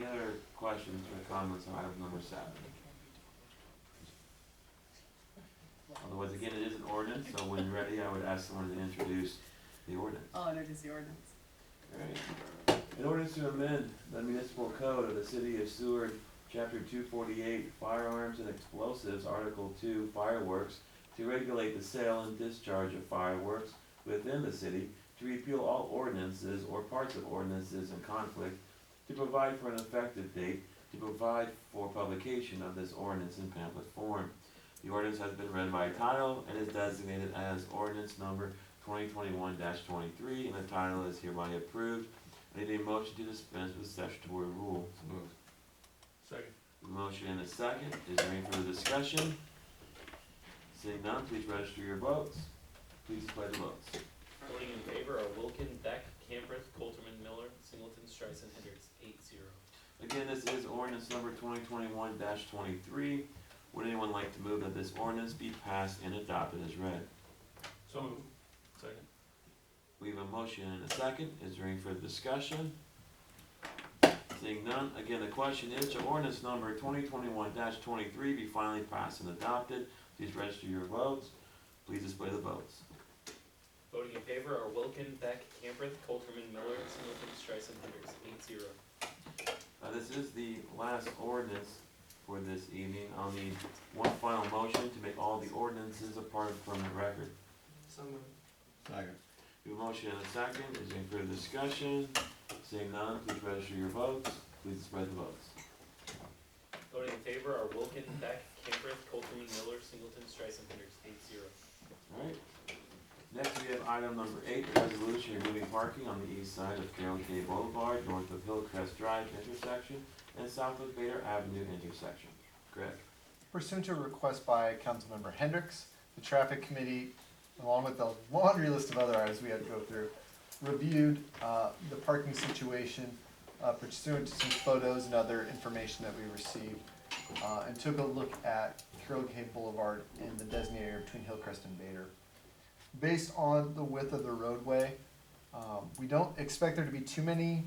other questions or comments on item number 7? Otherwise, again, it is an ordinance, so when ready, I would ask someone to introduce the ordinance. I'll introduce the ordinance. Alright. An ordinance to amend the municipal code of the city of Seward, chapter 248, firearms and explosives, article 2, fireworks, to regulate the sale and discharge of fireworks within the city, to repeal all ordinances or parts of ordinances in conflict, to provide for an effective date, to provide for publication of this ordinance in pamphlet form. The ordinance has been read by title and is designated as ordinance number 2021-23, and the title is hereby approved. I need a motion to dispense with statutory rule. So moved. Second. Motion and a second. Is there any further discussion? Seeing none, please register your votes. Please display the votes. Voting in favor are Wilkin, Beck, Camprith, Coulterman, Miller, Singleton, Streisand, Hendricks, 8-0. Again, this is ordinance number 2021-23. Would anyone like to move that this ordinance be passed and adopted as read? So moved. Second. We have a motion and a second. Is there any further discussion? Seeing none, again, the question is, shall ordinance number 2021-23 be finally passed and adopted? Please register your votes. Please display the votes. Voting in favor are Wilkin, Beck, Camprith, Coulterman, Miller, Singleton, Streisand, Hendricks, 8-0. This is the last ordinance for this evening. I'll need one final motion to make all the ordinances a part of the permanent record. So moved. Second. We have a motion and a second. Is there any further discussion? Seeing none, please register your votes. Please display the votes. Voting in favor are Wilkin, Beck, Camprith, Coulterman, Miller, Singleton, Streisand, Hendricks, 8-0. Alright. Next we have item number 8, a resolution removing parking on the east side of Carroll K Boulevard, north of Hillcrest Drive intersection, and south of Bader Avenue intersection. Greg? Pursuant to a request by Councilmember Hendricks, the Traffic Committee, along with the laundry list of other items we had to go through, reviewed the parking situation pursuant to some photos and other information that we received, and took a look at Carroll K Boulevard in the designated area between Hillcrest and Bader. Based on the width of the roadway, we don't expect there to be too many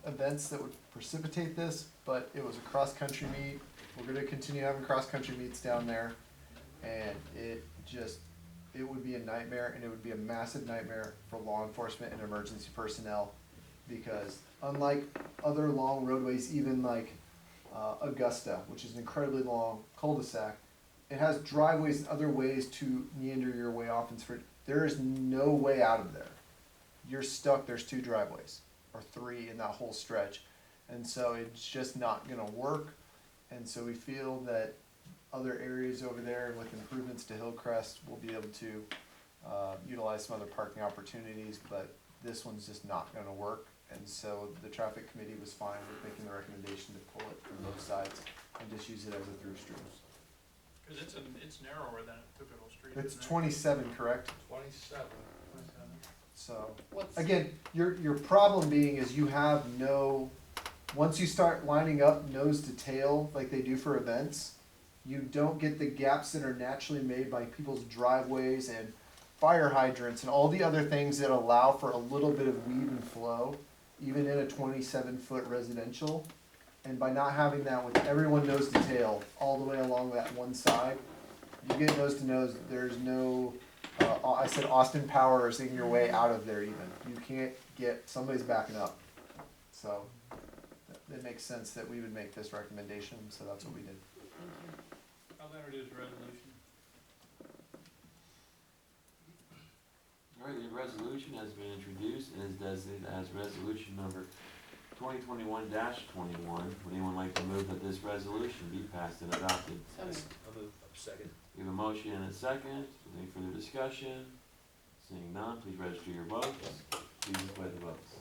events that would precipitate this, but it was a cross-country meet. We're going to continue having cross-country meets down there, and it would be a nightmare, and it would be a massive nightmare for law enforcement and emergency personnel, because unlike other long roadways, even like Augusta, which is an incredibly long cul-de-sac, it has driveways and other ways to meander your way off. There is no way out of there. You're stuck. There's 2 driveways or 3 in that whole stretch, and so it's just not going to work. And so we feel that other areas over there, and with improvements to Hillcrest, we'll be able to utilize some other parking opportunities, but this one's just not going to work. And so the traffic committee was fine with making the recommendation to pull it from both sides and just use it as a through stream. Because it's narrower than a typical street. It's isn't it? 27, correct? 27. So What's, again, your problem being is you have no, once you start lining up nose to tail like they do for events, you don't get the gaps that are naturally made by people's driveways and fire hydrants and all the other things that allow for a little bit of weave and flow, even in a 27-foot residential. And by not having that with everyone nose to tail all the way along that one side, you get nose to nose. There's no, I said Austin Powers in your way out of there even. You can't get, somebody's backing up. So it makes sense that we would make this recommendation, so that's what we did. I'll introduce a resolution. Alright, the resolution has been introduced and is designated as resolution number 2021-21. Would anyone like to move that this resolution be passed and adopted? so moved. I'll move. Second. We have a motion and a second. Any further discussion? Seeing none, please register your votes. Please display the votes.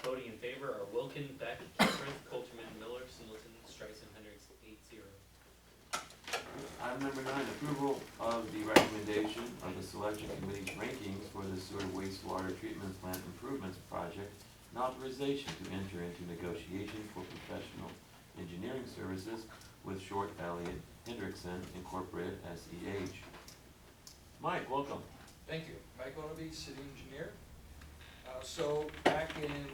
Voting in favor are Wilkin, Beck, Camprith, Coulterman, Miller, Singleton, Streisand, Hendricks, 8-0. Item number 9, approval of the recommendation of the selection committee's rankings for the Seward Wastewater Treatment Plant Improvements Project and authorization to enter into negotiations for professional engineering services with Short Elliot Hendrickson Incorporated, SEH. Mike, welcome. Thank you. Mike Onaby, city engineer. So back in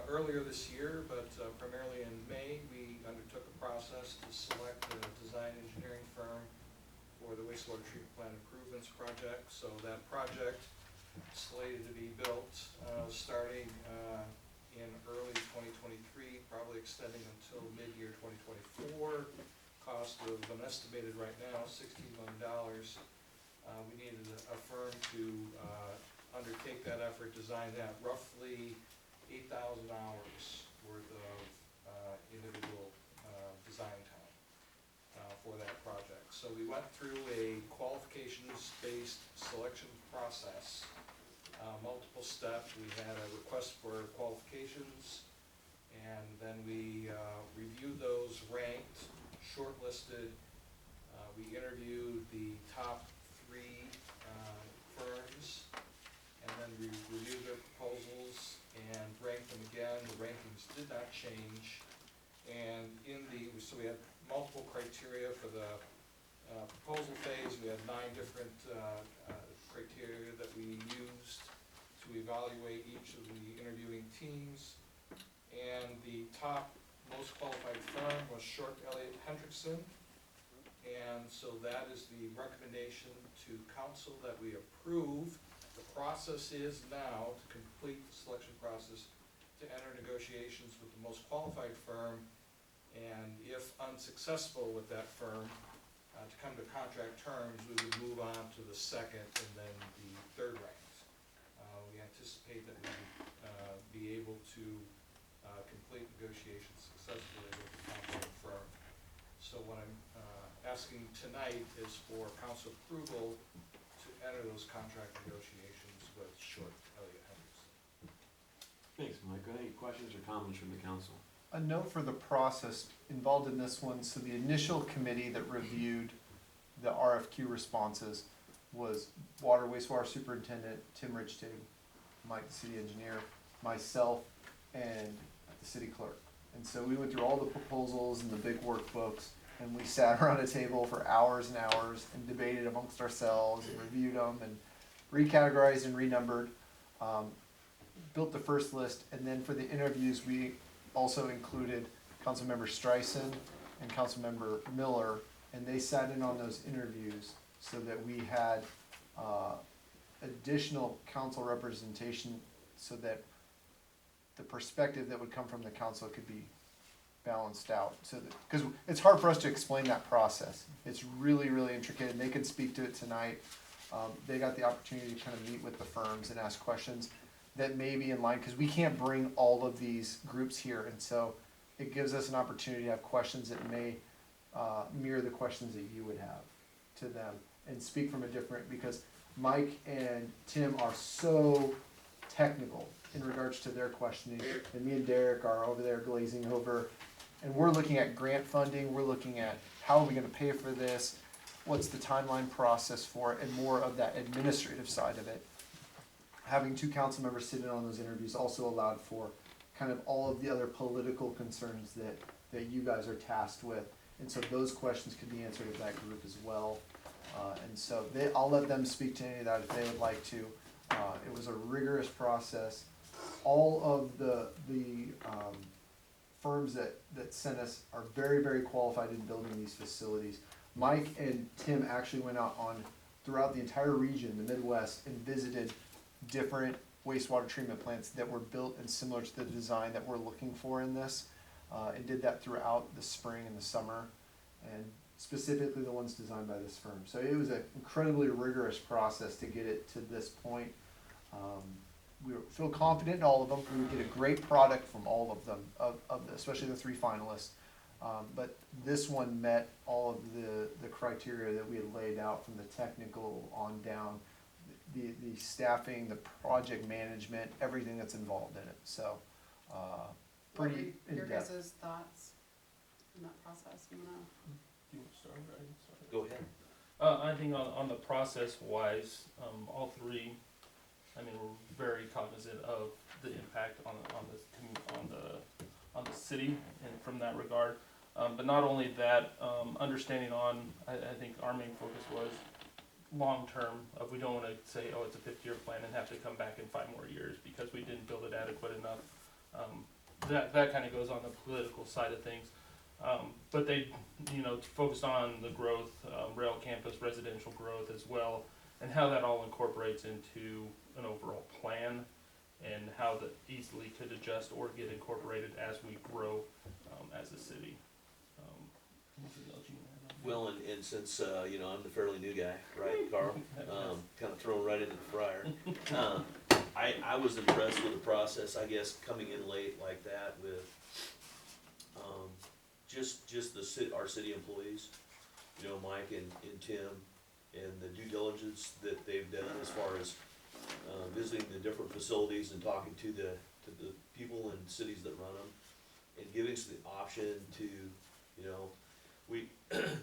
earlier this year, but primarily in May, we undertook a process to select a design engineering firm for the wastewater treatment plant improvements project. So that project slated to be built starting in early 2023, probably extending until mid-year 2024. Cost of an estimated right now $16 million. We needed a firm to undertake that effort, design that, roughly 8,000 hours worth of individual design time for that project. So we went through a qualifications-based selection process, multiple steps. We had a request for qualifications, and then we reviewed those, ranked, shortlisted. We interviewed the top 3 firms, and then we reviewed their proposals and ranked them again. The rankings did not change. And so we had multiple criteria for the proposal phase. We had 9 different criteria that we used to evaluate each of the interviewing teams. And the top most qualified firm was Elliot Hendrickson. And so that is the recommendation to council that we approve. The process is now to complete the selection process, to enter negotiations with the most qualified firm, and if unsuccessful with that firm, to come to contract terms, we would move on to the second and then the third ranked. We anticipate that we would be able to complete negotiations successfully with the contract firm. So what I'm asking tonight is for council approval to enter those contract negotiations with Elliot Hendrickson. Thanks, Mike. Any questions or comments from the council? A note for the process involved in this one, so the initial committee that reviewed the RFQ responses was wastewater superintendent Tim Richtig, Mike, the city engineer, myself, and the city clerk. And so we went through all the proposals and the big workbooks, and we sat around a table for hours and hours and debated amongst ourselves and reviewed them and recategorized and renumbered, built the first list, and then for the interviews we also included Councilmember Streisand and Councilmember Miller, and they sat in on those interviews so that we had additional council representation so that the perspective that would come from the council could be balanced out. So that, because it's hard for us to explain that process. It's really, really intricate, and they can speak to it tonight. They got the opportunity to kind of meet with the firms and ask questions that may be in line, because we can't bring all of these groups here, and so it gives us an opportunity to have questions that may mirror the questions that you would have to them, and speak from a different, because Mike and Tim are so technical in regards to their questioning, and me and Derek are over there glazing over, and we're looking at grant funding, we're looking at how are we gonna pay for this, what's the timeline process for it, and more of that administrative side of it. Having 2 council members sit in on those interviews also allowed for kind of all of the other political concerns that you guys are tasked with. And so those questions could be answered at that group as well. And so I'll let them speak to any of that if they would like to. It was a rigorous process. All of the firms that sent us are very, very qualified in building these facilities. Mike and Tim actually went out throughout the entire region, the Midwest, and visited different wastewater treatment plants that were built and similar to the design that we're looking for in this, and did that throughout the spring and the summer, and specifically the ones designed by this firm. So it was an incredibly rigorous process to get it to this point. We feel confident in all of them. We would get a great product from all of them, especially the 3 finalists. But this one met all of the criteria that we had laid out, from the technical on down, the staffing, the project management, everything that's involved in it. So pretty in Your depth. guys' thoughts in that process, you wanna? You want to start, right? Go ahead. I think on the process wise, all 3, I mean, we're very cognizant of the impact on the city, and from that regard. But not only that, understanding I think our main focus was long-term, of we don't wanna say, oh, it's a 50-year plan and have to come back in 5 more years because we didn't build it adequate enough. That kinda goes on the political side of things. But they, focused on the growth, rail campus, residential growth as well, and how that all incorporates into an overall plan, and how that easily could adjust or get incorporated as we grow, as a city. Anything else you wanna add on that? Well, and since, I'm the fairly new guy, right, Carl? Kind of thrown right into the fryer. I was impressed with the process, I guess, coming in late like that with, just our city employees, Mike and Tim, and the due diligence that they've done as far as, visiting the different facilities and talking to the people and cities that run them, and giving us the option to, we,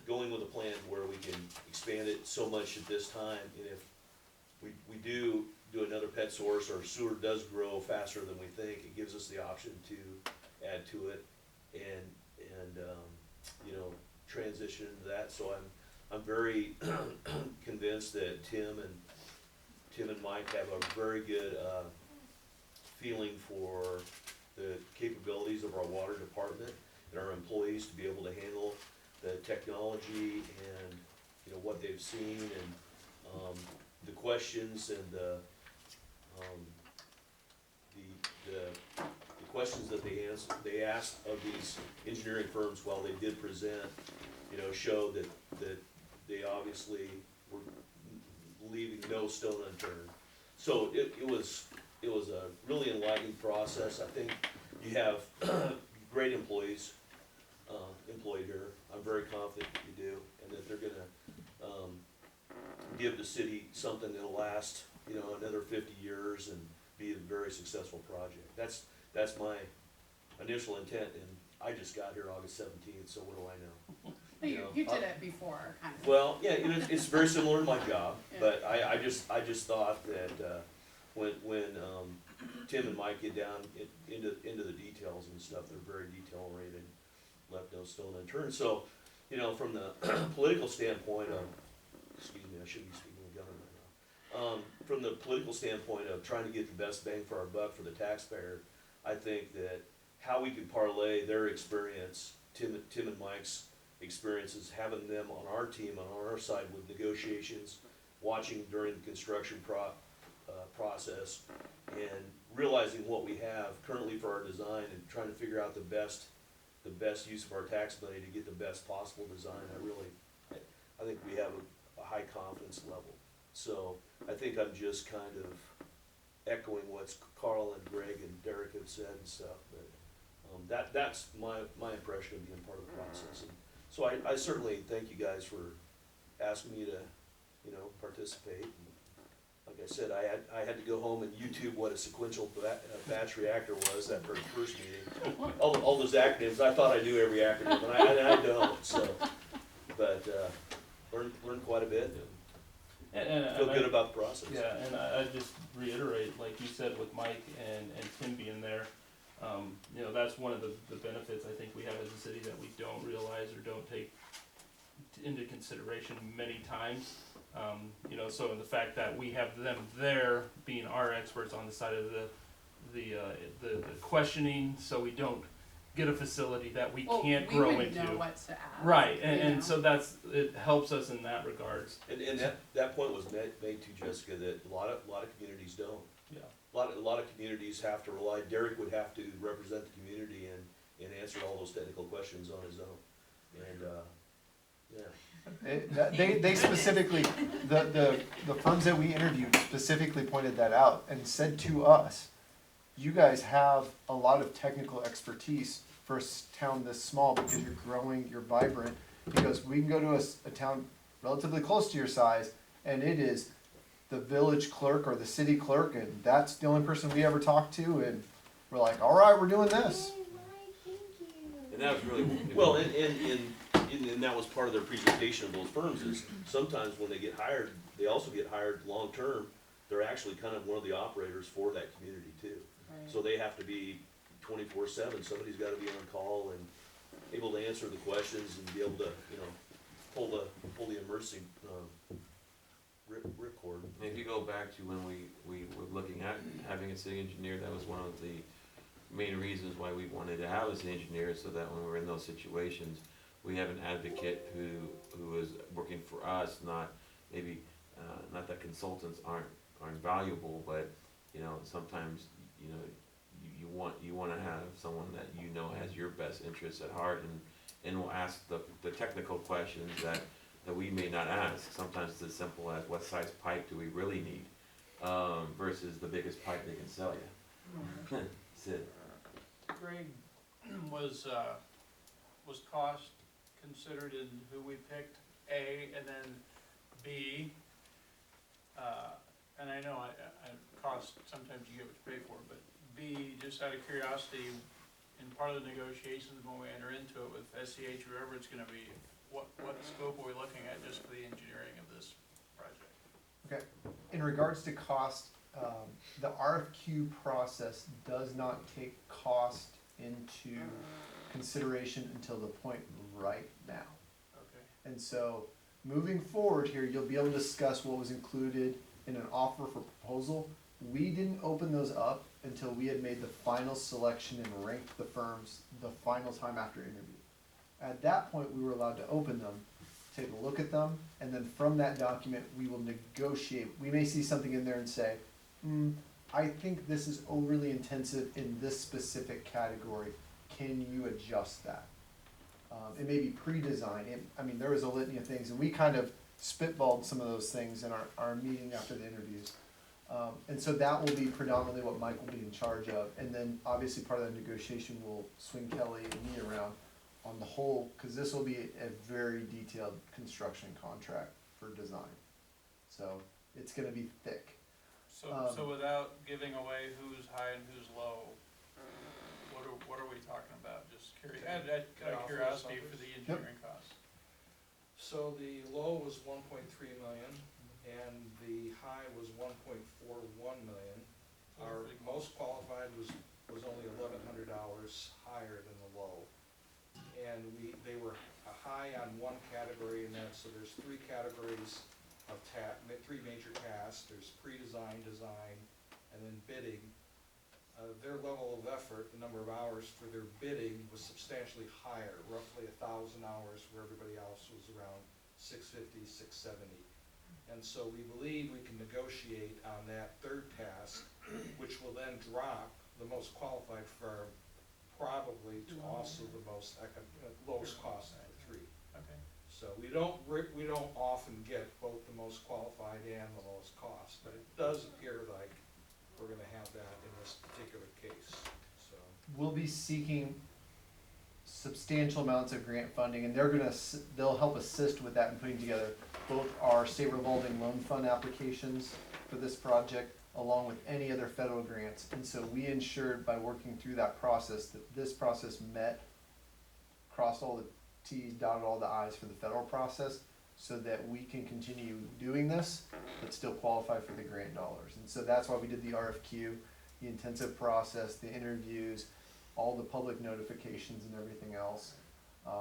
going with a plan where we can expand it so much at this time, and if we do another pet source, or Seward does grow faster than we think, it gives us the option to add to it and transition into that. So I'm very convinced that Tim and Mike have a very good feeling for the capabilities of our water department and our employees to be able to handle the technology and what they've seen, and the questions and the questions that they asked of these engineering firms while they did present, showed that they obviously were leaving no stone unturned. So it was a really enlightening process. I think you have great employees employed here. I'm very confident that you do, and that they're gonna give the city something that'll last, another 50 years and be a very successful project. That's my initial intent, and I just got here August 17th, so what do I know? You did it before, kind of. Well, yeah, it's very similar to my job, Yeah. but I just thought that when Tim and Mike get down into the details and stuff, they're very detail oriented, left no stone unturned. So, from the political standpoint of, excuse me, I shouldn't be speaking of government right now. From the political standpoint of trying to get the best bang for our buck for the taxpayer, I think that how we can parlay their experience, Tim and Mike's experiences, having them on our team, on our side with negotiations, watching during the construction process, and realizing what we have currently for our design and trying to figure out the best use of our tax money to get the best possible design. I think we have a high confidence level. So I think I'm just kind of echoing what Carl and Greg and Derek have said and stuff, but that's my impression of being part of the process. And so I certainly thank you guys for asking me to, participate. And like I said, I had to go home and YouTube what a sequential batch reactor was after the first meeting. All those acronyms, I thought I knew every acronym, and I don't, so. But learned quite a bit, and feel good about the process. Yeah, and I just reiterate, like you said, with Mike and Tim being there, that's one of the benefits I think we have as a city that we don't realize or don't take into consideration many times. So the fact that we have them there being our experts on the side of the questioning, so we don't get a facility that we can't grow into. We wouldn't know what to ask. Right, and so it helps us in that regards. And that point was made to Jessica, that a lot of communities don't. Yeah. A lot of communities have to rely, Derek would have to represent the community and answer all those technical questions on his own. And, yeah. They specifically, the firms that we interviewed specifically pointed that out and said to us, you guys have a lot of technical expertise for a town this small because you're growing, you're vibrant. Because we can go to a town relatively close to your size, and it is the village clerk or the city clerk, and that's the only person we ever talk to, and we're like, all right, we're doing this. And that was really, well, and that was part of their presentation of those firms, is sometimes when they get hired, they also get hired long-term. They're actually kind of one of the operators for that community too. Right. So they have to be 24/7, somebody's gotta be on call and able to answer the questions and be able to, pull the emergency, If you go back to when we were looking at having a city engineer, that was one of the main reasons why we wanted to have a city engineer, so that when we're in those situations, we have an advocate who is working for us, not maybe, not that consultants aren't valuable, but, you know, sometimes, you know, you wanna have someone that you know has your best interests at heart and will ask the technical questions that we may not ask. Sometimes it's as simple as what size pipe do we really need, versus the biggest pipe they can sell you. Sid. Greg, was cost considered in who we picked, A, and then B, and I know cost, sometimes you get what you pay for, but B, just out of curiosity, in part of the negotiations when we enter into it with SCH, whoever it's gonna be, what scope are we looking at just for the engineering of this project? Okay, in regards to cost, the RFQ process does not take cost into consideration until the point right now. Okay. And so, moving forward here, you'll be able to discuss what was included in an offer for proposal. We didn't open those up until we had made the final selection and ranked the firms the final time after interview. At that point, we were allowed to open them, take a look at them, and then from that document, we will negotiate. We may see something in there and say, I think this is overly intensive in this specific category. Can you adjust that? It may be pre-designed. I mean, there was a litany of things, and we kind of spitballed some of those things in our meeting after the interviews. And so that will be predominantly what Mike will be in charge of. And then obviously part of the negotiation will swing Kelly and me around on the whole, because this will be a very detailed construction contract for design. So it's going to be thick. So without giving away who's high and who's low, what are we talking about? Just curious, out of curiosity for the engineering costs. So the low was 1.3 million, and the high was 1.41 million. Our most qualified was only $1,100 higher than the low. And they were high on one category, and so there's three categories of three major tasks. There's pre-design, design, and then bidding. Their level of effort, the number of hours for their bidding was substantially higher, roughly 1,000 hours, where everybody else was around 650, 670. And so we believe we can negotiate on that third task, which will then drop the most qualified firm probably to also the most lowest cost of the three. Okay. So we don't often get both the most qualified and the lowest cost, but it does appear like we're gonna have that in this particular case, so. We'll be seeking substantial amounts of grant funding, and they'll help assist with that in putting together both our state revolving loan fund applications for this project, along with any other federal grants. And so we ensured by working through that process that this process crossed all the T's, dotted all the I's for the federal process, so that we can continue doing this, but still qualify for the grant dollars. And so that's why we did the RFQ, the intensive process, the interviews, all the public notifications and everything else,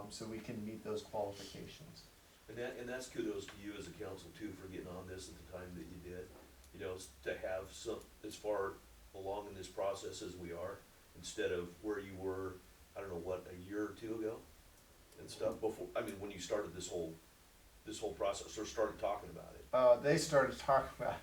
so we can meet those qualifications. And that's kudos to you as a council too for getting on this at the time that you did. You know, to have some, as far along in this process as we are, instead of where you were, I don't know, what, a year or two ago and stuff before, I mean, when you started this whole process, or started talking about it. They started talking about,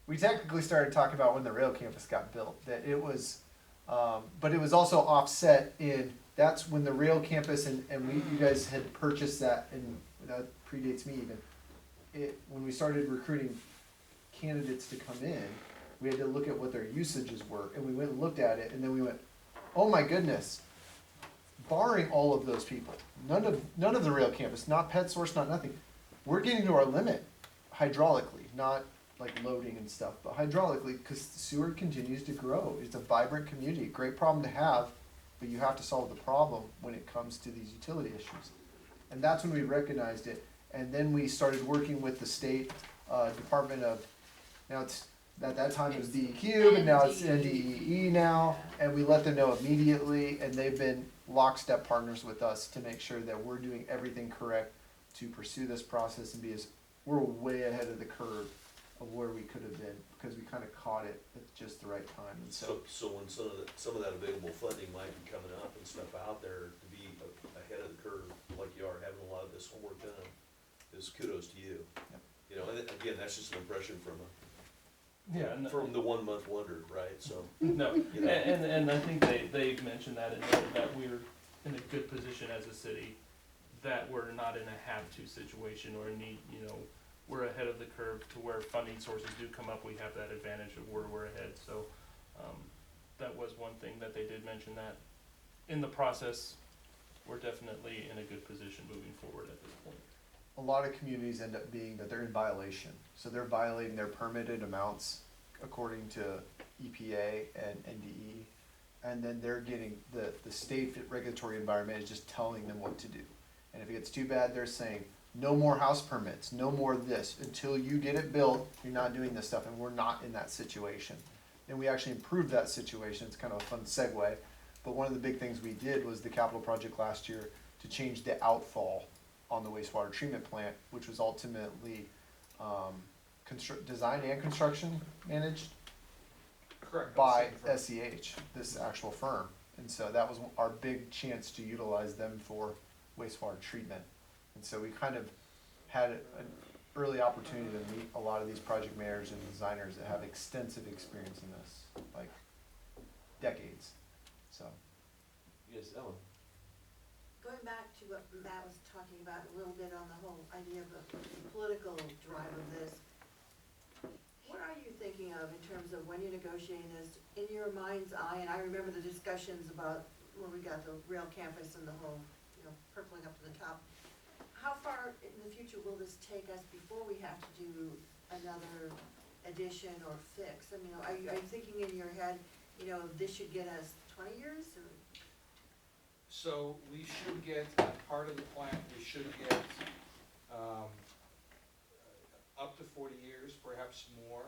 we technically started talking about when the rail campus got built, that it was, but it was also offset in, that's when the rail campus and you guys had purchased that, and that predates me even. When we started recruiting candidates to come in, we had to look at what their usages were, and we went and looked at it, and then we went, oh my goodness, barring all of those people, none of the rail campus, not PetSource, not nothing, we're getting to our limit hydraulically, not like loading and stuff, but hydraulically, because Seward continues to grow. It's a vibrant community, great problem to have, but you have to solve the problem when it comes to these utility issues. And that's when we recognized it, and then we started working with the state Department of, now it's, at that time it was DEQ, and now it's NDEE now, and we let them know immediately, and they've been lockstep partners with us to make sure that we're doing everything correct to pursue this process and we're way ahead of the curve of where we could have been, because we kind of caught it at just the right time, and So when some of that available funding might be coming up and stuff out there, to be ahead of the curve, like you are, having a lot of this homework done, is kudos to you. Yep. You know, and again, that's just an impression from the 1 month wonder, right, so. No, You know. and I think they mentioned that and noted that we're in a good position as a city, that we're not in a have-to situation or need, we're ahead of the curve to where funding sources do come up, we have that advantage of where we're ahead, so, that was one thing that they did mention, that in the process, we're definitely in a good position moving forward at this point. a lot of communities end up being that they're in violation. So they're violating their permitted amounts according to EPA and NDE. And then they're getting, the state regulatory environment is just telling them what to do. And if it gets too bad, they're saying, no more house permits, no more of this. Until you get it built, you're not doing this stuff, and we're not in that situation. And we actually improved that situation. It's kind of a fun segue. But one of the big things we did was the capital project last year to change the outfall on the wastewater treatment plant, which was ultimately design and construction managed Correct. by That's the same SEH, this actual firm. And so that was our big chance to utilize them for wastewater treatment. And so we kind of had an early opportunity to meet a lot of these project managers and designers that have extensive experience in this, like decades. So. Yes, Ellen. Going back to what Matt was talking about a little bit on the whole idea of the political drive of this, what are you thinking of in terms of when you're negotiating this, in your mind's eye? And I remember the discussions about when we got the rail campus and the whole, purpling up to the top. How far in the future will this take us before we have to do another addition or fix? I mean, are you thinking in your head, this should get us 20 years? Or? So we should get, on part of the plant, we should get up to 40 years, perhaps more.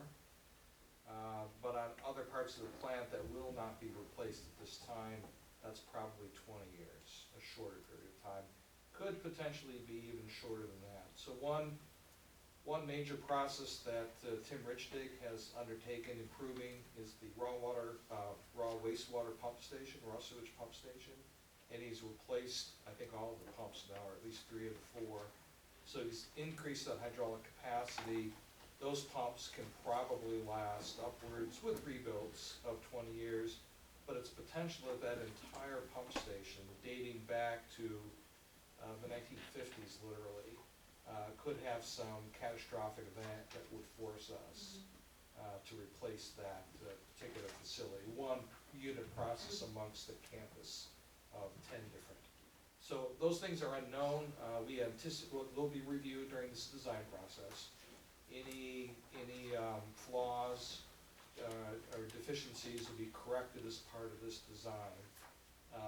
But on other parts of the plant that will not be replaced at this time, that's probably 20 years, a shorter period of time. Could potentially be even shorter than that. So one major process that Tim Richdig has undertaken improving is the raw wastewater pump station, raw sewage pump station. And he's replaced, I think, all of the pumps now, or at least 3 of the 4. So he's increased that hydraulic capacity. Those pumps can probably last upwards, with rebuilds, of 20 years. But it's potential that that entire pump station, dating back to the 1950s, literally, could have some catastrophic event that would force us to replace that particular facility. One unit process amongst the campus of 10 different. So those things are unknown. We anticipate, will be reviewed during this design process. Any flaws or deficiencies will be corrected as part of this design.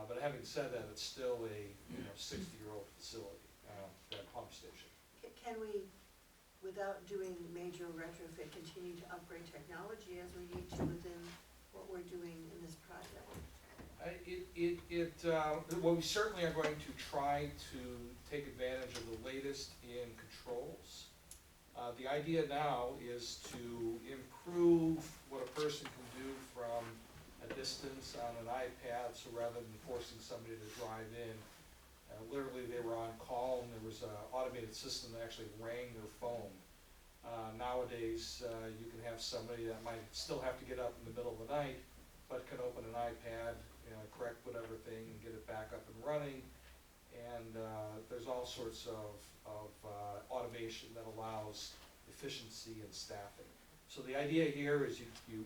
But having said that, it's still a 60-year-old facility, that pump station. Can we, without doing major retrofit, continue to upgrade technology as we need to within what we're doing in this project? Well, we certainly are going to try to take advantage of the latest in controls. The idea now is to improve what a person can do from a distance on an iPad, so rather than forcing somebody to drive in, literally they were on call and there was an automated system that actually rang their phone. Nowadays, you can have somebody that might still have to get up in the middle of the night, but can open an iPad, correct whatever thing and get it back up and running. And there's all sorts of automation that allows efficiency and staffing. So the idea here is the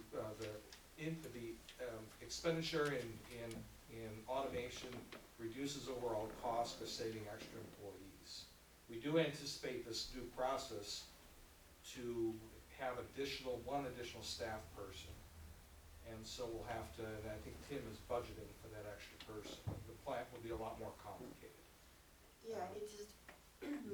expenditure in automation reduces overall cost by saving extra employees. We do anticipate this new process to have one additional staff person. And so we'll have to, and I think Tim is budgeting for that extra person. The plant will be a lot more complicated. Yeah, it's just,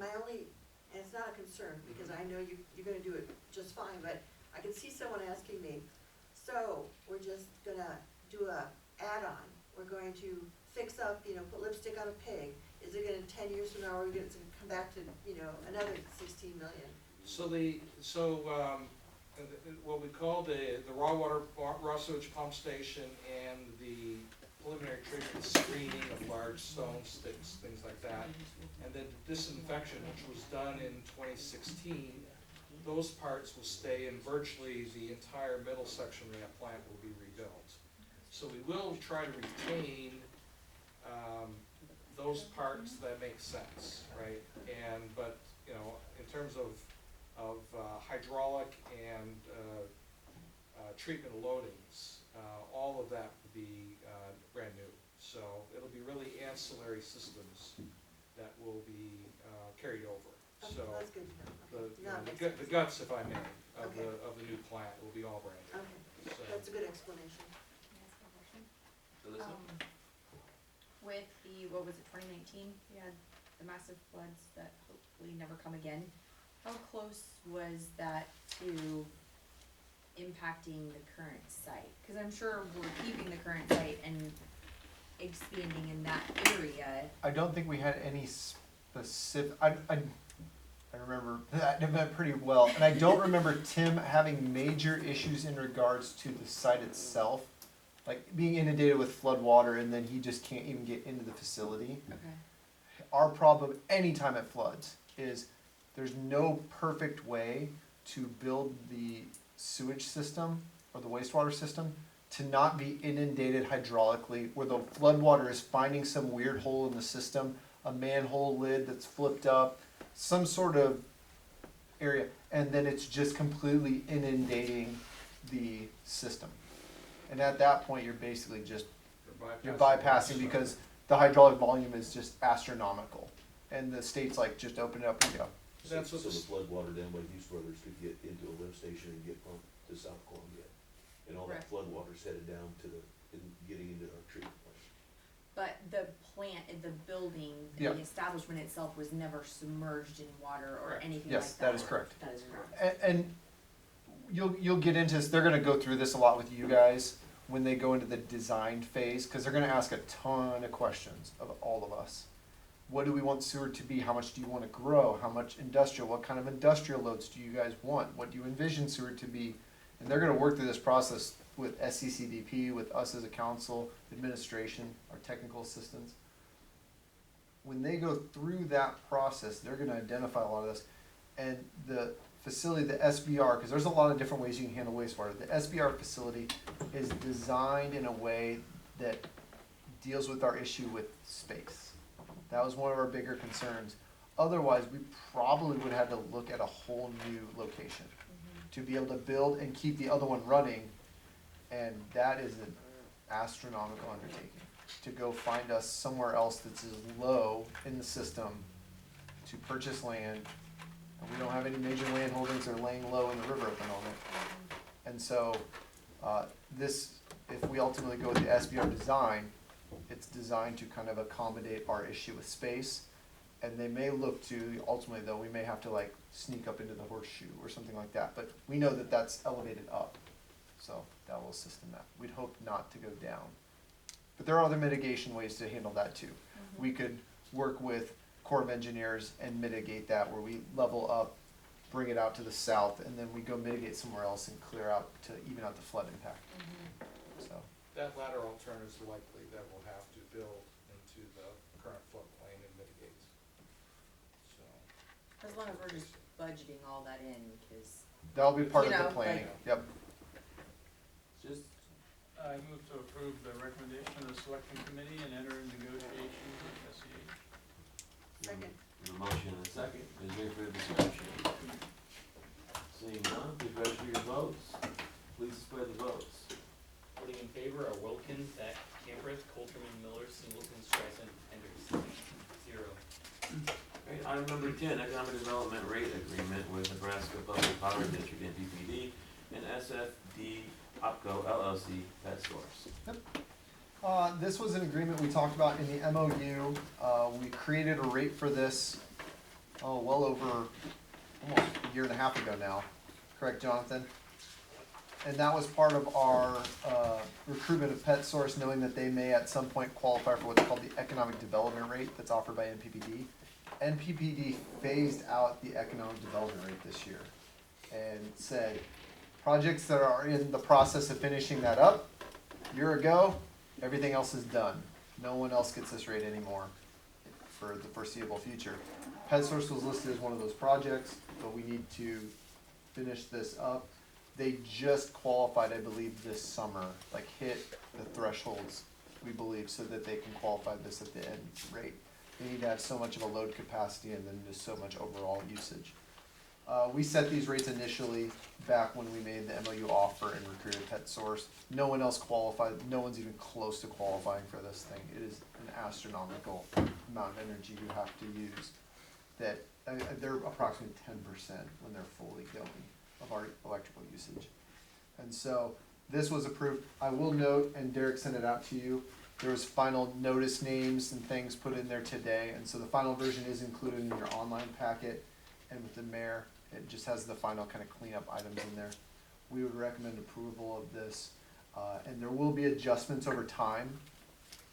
my only, and it's not a concern, because I know you're gonna do it just fine, but I can see someone asking me, so we're just gonna do a add-on, we're going to fix up, put lipstick on a pig. Is it gonna, 10 years from now, are we gonna come back to, another 16 million? what we call the raw sewage pump station and the preliminary treatment screening of large stone sticks, things like that. And then the disinfection, which was done in 2016, those parts will stay and virtually the entire middle section of that plant will be rebuilt. So we will try to retain those parts that make sense, right? But you know, in terms of hydraulic and treatment loadings, all of that will be brand new. So it'll be really ancillary systems that will be carried over. Okay, So that's good to know. Okay. you No, know, it makes the sense. guts, if I may, of Okay. the new plant will be all brand new. Okay, So, that's a good explanation. Can I ask a question? Alyssa? With the, what was it, 2019, we had the massive floods that hopefully never come again. How close was that to impacting the current site? Because I'm sure we're keeping the current site and expanding in that area. I don't think we had any specific, I remember that event pretty well, and I don't remember Tim having major issues in regards to the site itself, like being inundated with flood water and then he just can't even get into the facility. Okay. Our problem anytime it floods is there's no perfect way to build the sewage system or the wastewater system to not be inundated hydraulically, where the flood water is finding some weird hole in the system, a manhole lid that's flipped up, some sort of area, and then it's just completely inundating the system. And at that point, you're basically just, you're bypassing because the hydraulic volume is just astronomical. And the state's like, just open it up and go. So That's what the this- flood water down by East Brothers could get into a lift station and get pumped to South Columbia. And all that Right. flood water's headed down to getting into our treatment plant. But the plant, the building, Yeah. the establishment itself was never submerged in water or anything like Yes, that? that is correct. That is correct. And you'll get into this, they're gonna go through this a lot with you guys when they go into the design phase, cause they're gonna ask a ton of questions of all of us. What do we want Seward to be? How much do you wanna grow? How much industrial? What kind of industrial loads do you guys want? What do you envision Seward to be? And they're gonna work through this process with SCCDP, with us as a council, administration, our technical assistants. When they go through that process, they're gonna identify a lot of this. And the facility, the SBR, because there's a lot of different ways you can handle wastewater. The SBR facility is designed in a way that deals with our issue with space. That was one of our bigger concerns. Otherwise, we probably would have had to look at a whole new location to be able to build and keep the other one running. And that is an astronomical undertaking, to go find us somewhere else that's as low in the system to purchase land. And we don't have any major land holdings or laying low in the river at the moment. And so, if we ultimately go with the SBR design, it's designed to kind of accommodate our issue with space. And they may look to, ultimately though, we may have to like sneak up into the horseshoe or something like that, but we know that that's elevated up. So that will assist in that. We'd hope not to go down. But there are other mitigation ways to handle that too. We could work with Corps of Engineers and mitigate that, where we level up, bring it out to the south, and then we go mitigate somewhere else and clear out to even out the flood impact. So, That latter alternative is likely that we'll have to build into the current floodplain and mitigate. So, As long as we're just budgeting all that in, because, that'll be part You of the know, planning, like- yep. Just, I move to approve the recommendation of the selection committee and enter into negotiations with SEH. Second. we have a motion and a second. Is there any further discussion? Seeing none, please register your votes. Please display the votes. Voting in favor are Wilkin, Beck, Camprith, Coulterman, Miller, Singleton, Streisand, Hendrickson. 0. Okay, item number 10, Economic Development Rate Agreement with Nebraska Public Power District NPPD and SFD OPCO LLC Pet Source. This was an agreement we talked about in the MOU. We created a rate for this, well over almost a year and a half ago now. Correct, Jonathan? And that was part of our recruitment of Pet Source, knowing that they may at some point qualify for what's called the economic development rate that's offered by NPPD. NPPD phased out the economic development rate this year and said, projects that are in the process of finishing that up. A year ago, everything else is done. No one else gets this rate anymore for the foreseeable future. PetSource was listed as one of those projects, but we need to finish this up. They just qualified, I believe, this summer, like hit the thresholds, we believe, so that they can qualify this at the end rate. They need to have so much of a load capacity and then just so much overall usage. We set these rates initially back when we made the MOU offer and recruited PetSource. No one else qualified, no one's even close to qualifying for this thing. It is an astronomical amount of energy you have to use. That they're approximately 10% when they're fully going of our electrical usage. And so this was approved. I will note, and Derek sent it out to you, there was final notice names and things put in there today, and so the final version is included in your online packet, and with the mayor, it just has the final kind of cleanup items in there. We would recommend approval of this, and there will be adjustments over time,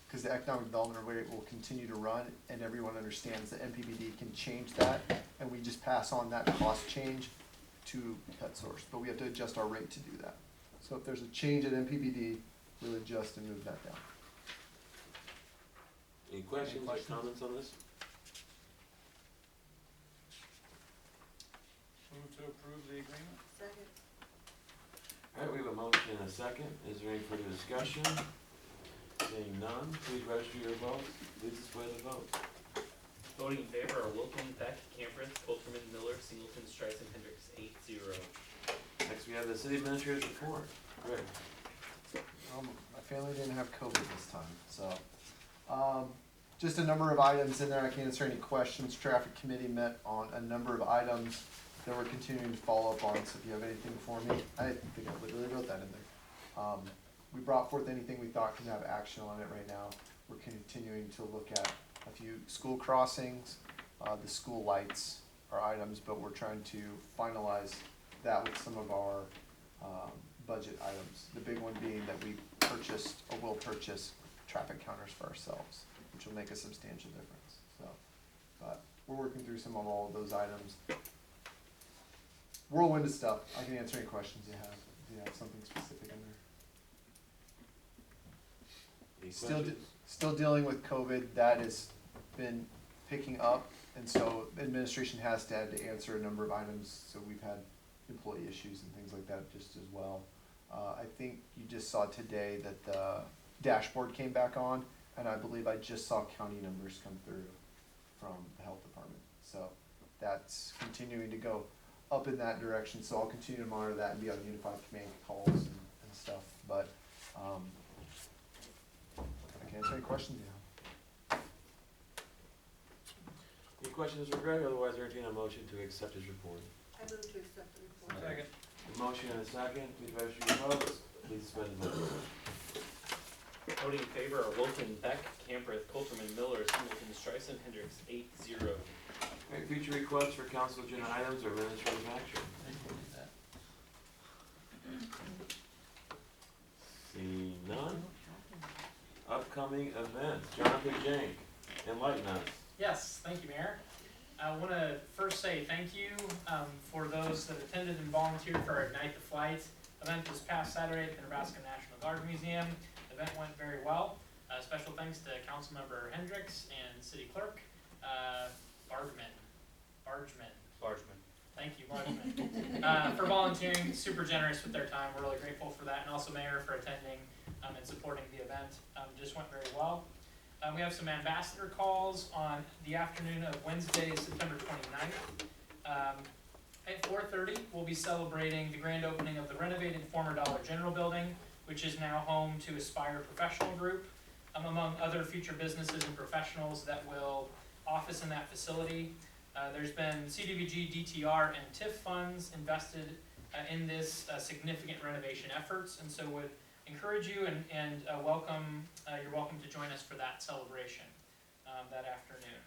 because the economic development rate will continue to run, and everyone understands that MPPD can change that, and we just pass on that cost change to PetSource, but we have to adjust our rate to do that. So if there's a change at MPPD, we'll adjust and move that down. Any questions or comments on this? Move to approve the agreement? Second. All right, we have a motion and a second. Is there any further discussion? Seeing none, please register your votes. Please display the vote. Voting in favor are Wilken, Beck, Campereth, Coulterman, Miller, Singleton, Streisand, Hendricks, 8-0. Next, we have the city administrator's report. Greg. My family didn't have COVID this time, so. Just a number of items in there. I can answer any questions. Traffic committee met on a number of items that we're continuing to follow up on, so if you have anything for me, I think I literally wrote that in there. We brought forth anything we thought can have action on it right now. We're continuing to look at a few school crossings, the school lights are items, but we're trying to finalize that with some of our budget items. The big one being that we purchased, or will purchase, traffic counters for ourselves, which will make a substantial difference, so. But we're working through some of all of those items. Whirlwind of stuff. I can answer any questions you have, if you have something specific in there. Any Still, questions? still dealing with COVID, that has been picking up, and so administration has had to answer a number of items, so we've had employee issues and things like that just as well. I think you just saw today that the dashboard came back on, and I believe I just saw county numbers come through from the health department. So that's continuing to go up in that direction, so I'll continue to monitor that and be on unified command calls and stuff, but I can answer any questions you have. Any questions for Greg? Otherwise, entertain a motion to accept his report. I move to accept the report. Second. A motion and a second. Please register your votes. Please display the vote. Voting in favor are Wilken, Beck, Campereth, Coulterman, Miller, Singleton, Streisand, Hendricks, 8-0. All right, future requests for council agenda items or administrative action. See none. Upcoming events. Jonathan Jank, enlighten us. Yes, thank you, Mayor. I want to first say thank you for those that attended and volunteered for our Ignite the Flight event this past Saturday at the Nebraska National Guard Museum. The event went very well. Special thanks to Councilmember Hendricks and City Clerk Bargeman. Thank you, Bargeman, for volunteering. Super generous with their time. We're really grateful for that, and also Mayor for attending and supporting the event. Just went very well. We have some ambassador calls on the afternoon of Wednesday, September 29th. At 4:30, we'll be celebrating the grand opening of the renovated former Dollar General building, which is now home to Aspire Professional Group, among other future businesses and professionals that will office in that facility. There's been CDBG, DTR, and TIF funds invested in this significant renovation efforts, and so would encourage you and welcome. You're welcome to join us for that celebration that afternoon.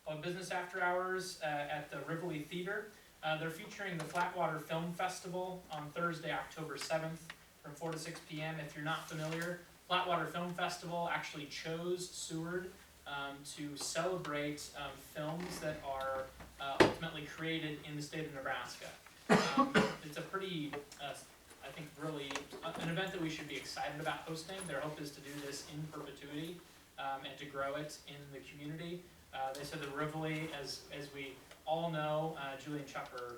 On business after hours at the Rivoli Theater, they're featuring the Flatwater Film Festival on Thursday, October 7th from 4 to 6 p.m. If you're not familiar, Flatwater Film Festival actually chose Seward to celebrate films that are ultimately created in the state of Nebraska. It's a pretty I think really an event that we should be excited about hosting. Their hope is to do this in perpetuity, and to grow it in the community. They said that Rivoli, as we all know, Julie and Chuck are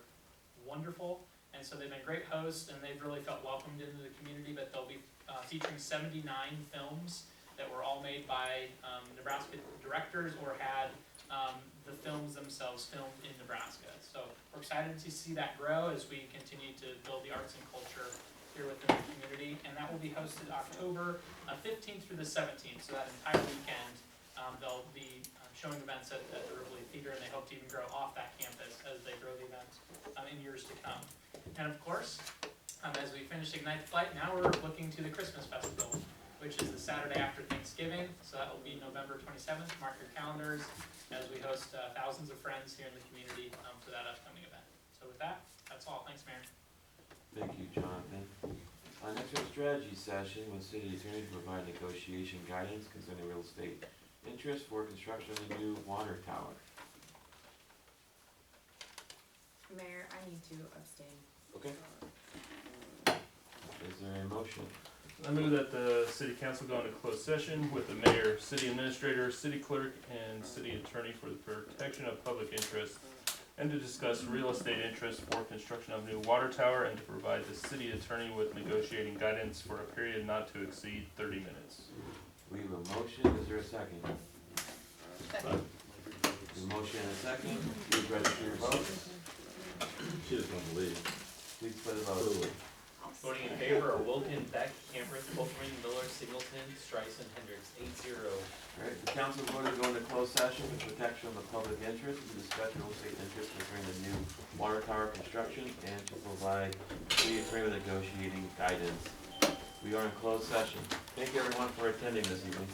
wonderful, and so they've been great hosts, and they've really felt welcomed into the community. But they'll be featuring 79 films that were all made by Nebraska directors or had the films themselves filmed in Nebraska. So we're excited to see that grow as we continue to build the arts and culture here within the community. And that will be hosted October 15th through the 17th, so that entire weekend. They'll be showing events at the Rivoli Theater, and they hope to even grow off that campus as they grow the event in years to come. And of course, as we finish Ignite the Flight, now we're looking to the Christmas Festival, which is the Saturday after Thanksgiving. So that will be November 27th. Mark your calendars as we host thousands of friends here in the community for that upcoming event. So with that, that's all. Thanks, Mayor. Thank you, Jonathan. Next we have a strategy session with city attorney to provide negotiation guidance concerning real estate interest for construction of a new water tower. Mayor, I need to abstain. Okay. Is there a motion? I move that the city council go into closed session with the mayor, city administrator, city clerk, and city attorney for the protection of public interest, and to discuss real estate interest for construction of new water tower, and to provide the city attorney with negotiating guidance for a period not to exceed 30 minutes. We have a motion, is there a second? Second. A motion and a second, please register your vote. She doesn't want to leave. Please play the vote. Voting in favor are Wilkin, Beck, Campereth, Colterman, Miller, Singleton, Streisand, Hendricks, 8-0. Alright, the council voted to go into closed session for protection of the public interest, to discuss real estate interest concerning the new water tower construction, and to provide city attorney with negotiating guidance. We are in closed session. Thank you everyone for attending this evening.